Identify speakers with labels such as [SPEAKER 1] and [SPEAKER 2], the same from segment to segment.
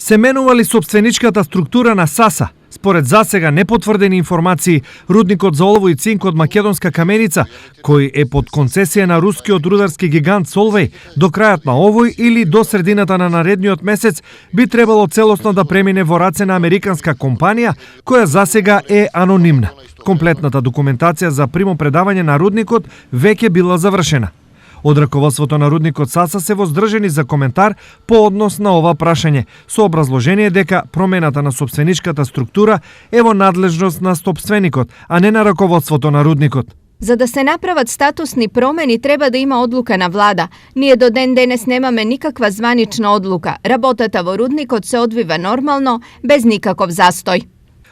[SPEAKER 1] Се менува ли сопственичката структура на САСА? Според засега непотврдени информации, рудникот за олово и цинк од Македонска каменица, кој е под концесија на рускиот рударски гигант Солвеј, до крајот на овој или до средината на наредниот месец би требало целосно да премине во раце на американска компанија, која засега е анонимна. Комплетната документација за примопредавање на рудникот веќе била завршена. Од раководството на рудникот САСА се воздржани за коментар по однос на ова прашање, со образложение дека промената на сопственичката структура е во надлежност на сопственикот, а не на раководството на рудникот.
[SPEAKER 2] За да се направат статусни промени треба да има одлука на влада. Ние до ден денес немаме никаква званична одлука. Работата во рудникот се одвива нормално, без никаков застој.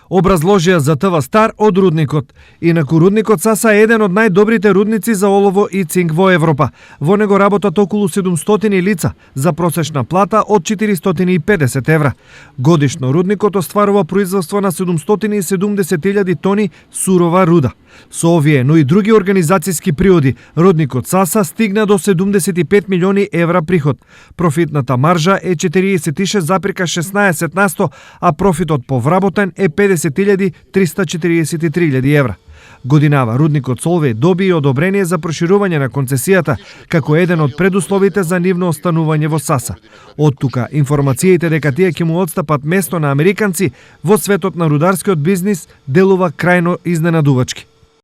[SPEAKER 1] Образложија за ТВ Стар од рудникот. Инаку рудникот САСА е еден од најдобрите рудници за олово и цинк во Европа. Во него работат околу 700 лица за просечна плата од 450 евра. Годишно рудникот остварува производство на 770.000 тони сурова руда. Со овие, но и други организацијски приоди, рудникот САСА стигна до 75 милиони евра приход. Профитната маржа е 46,16%, а профитот по вработен е 50.343 евра. Годинава рудникот Солвеј доби одобрение за проширување на концесијата како еден од предусловите за нивно останување во САСА. Од тука информациите дека тие ќе му отстапат место на американци во светот на рударскиот бизнис делува крајно изненадувачки.